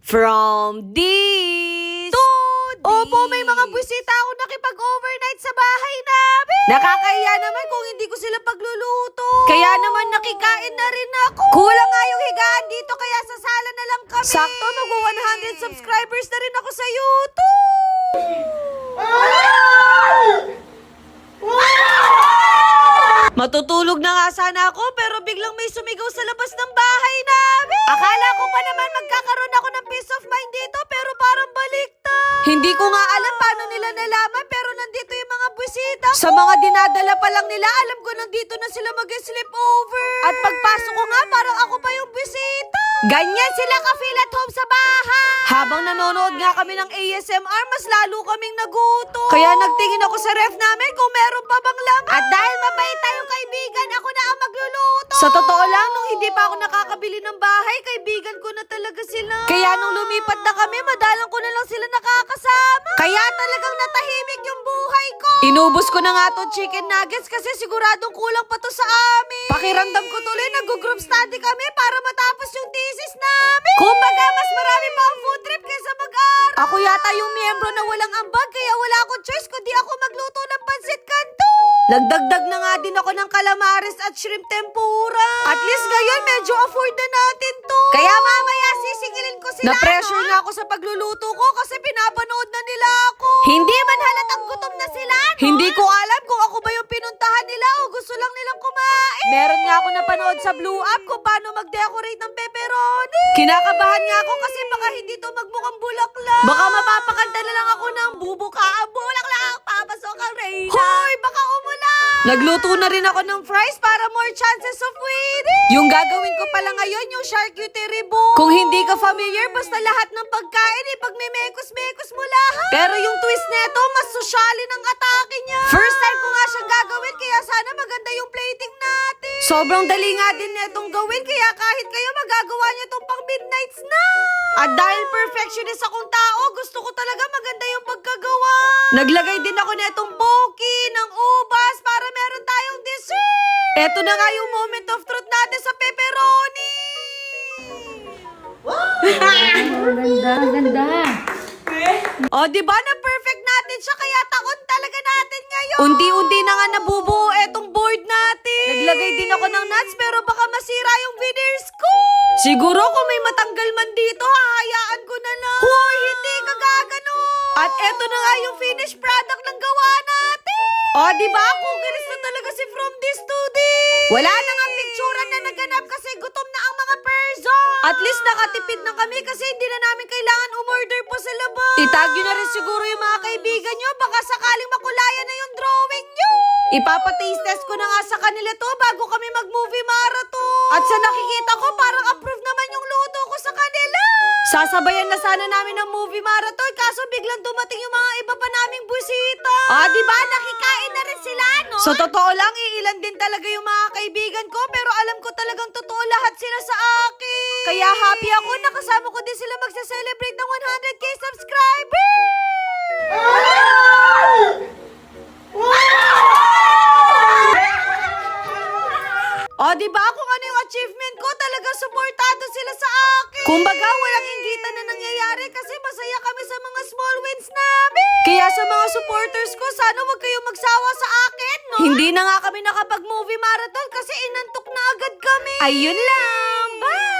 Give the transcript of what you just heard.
From this to Opo, may mga buwisita ako nakipag-overnight sa bahay namin. Nakakahiya naman kung hindi ko sila pagluluto. Kaya naman nakikain na rin ako. Kulang nga yung higaan dito kaya sa sala na lang kami. Sakto, mag-100 subscribers na rin ako sa YouTube. Matutulog na nga sana ako pero biglang may sumigaw sa labas ng bahay namin. Akala ko pa naman magkakaroon ako ng peace of mind dito pero parang baliktad. Hindi ko nga alam paano nila nalaman pero nandito yung mga buwisita. Sa mga dinadala pa lang nila, alam ko nandito na sila mag-sleep over. At pagpasok ko nga parang ako pa yung buwisita. Ganyan sila ka-feel at home sa bahay. Habang nanonood nga kami ng ASMR, mas lalo kaming nagutom. Kaya nagtingin ako sa ref namin kung meron pa bang laman. At dahil mabait tayong kaibigan, ako na ang magluluto. Sa totoo lang, nung hindi pa ako nakakabili ng bahay, kaibigan ko na talaga sila. Kaya nung lumipat na kami, madalang ko na lang sila nakakasama. Kaya talagang natahimik yung buhay ko. Inubos ko na nga tong chicken nuggets kasi siguradong kulang pa to sa amin. Pakiramdam ko tuloy, nag-group study kami para matapos yung thesis namin. Kumbaga, mas marami pa ang food trip kaysa mag-aral. Ako yata yung miyembro na walang ambag, kaya wala akong choice kundi ako magluto ng pansit canton. Nagdagdag na nga din ako ng calamares at shrimp tempura. At least ngayon, medyo afford na natin to. Kaya mamaya sisingilin ko sila. Na-pressure nga ako sa pagluluto ko kasi pinapanood na nila ako. Hindi man halatang gutom na sila, no? Hindi ko alam kung ako ba yung pinuntahan nila o gusto lang nilang kumain. Meron nga ako napanood sa Blue App kung paano mag-decorate ng pepperoni. Kinakabahan nga ako kasi baka hindi to magmukhang bulaklak. Baka mapapakanta na lang ako ng bubuka ang bulaklak, papasok ang rain. Hoy, baka umulan. Nagluto na rin ako ng fries para more chances of winning. Yung gagawin ko pala ngayon, yung charcuterie board. Kung hindi ka familiar, basta lahat ng pagkain, ipagmimekos-mekos mo lahat. Pero yung twist neto, mas sosyalin ang atake niya. First time ko nga siyang gagawin, kaya sana maganda yung plating natin. Sobrang dali nga din netong gawin, kaya kahit kayo magagawa niyo tong pang midnight snack. At dahil perfectionist akong tao, gusto ko talaga maganda yung pagkagawa. Naglagay din ako netong poki, ng ubas, para meron tayong dessert. Eto na nga yung moment of truth natin sa pepperoni. Ganda. O, diba na perfect natin siya, kaya takon talaga natin ngayon. Unti-unti na nga nabubuo etong board natin. Naglagay din ako ng nuts pero baka masira yung veneers ko. Siguro kung may matanggal man dito, hahayaan ko na lang. Hoy, hindi ka gagano. At eto na nga yung finished product ng gawa natin. O, diba? Kukiris na talaga si From This to This. Wala na nga picturean na naganap kasi gutom na ang mga person. At least nakatipid na kami kasi hindi na namin kailangan umorder pa sa labas. Itag nyo na rin siguro yung mga kaibigan nyo, baka sakaling makulayan na yung drawing nyo. Ipapataste test ko na nga sa kanila to bago kami mag-movie marathon. At sa nakikita ko, parang approve naman yung luto ko sa kanila. Sasabayan na sana namin ng movie marathon kaso biglang dumating yung mga iba pa naming busita. Ah, diba? Nakikain na rin sila, no? Sa totoo lang, iilan din talaga yung mga kaibigan ko pero alam ko talagang totoo lahat sila sa akin. Kaya happy ako, nakasama ko din sila magsa-celebrate ng 100k subscribers. O, diba kung ano yung achievement ko, talagang supportado sila sa akin. Kumbaga, walang inggitan na nangyayari kasi masaya kami sa mga small wins namin. Kaya sa mga supporters ko, sana wag kayong magsawa sa akin, no? Hindi na nga kami nakapag-movie marathon kasi inantok na agad kami. Ayun lang, bye!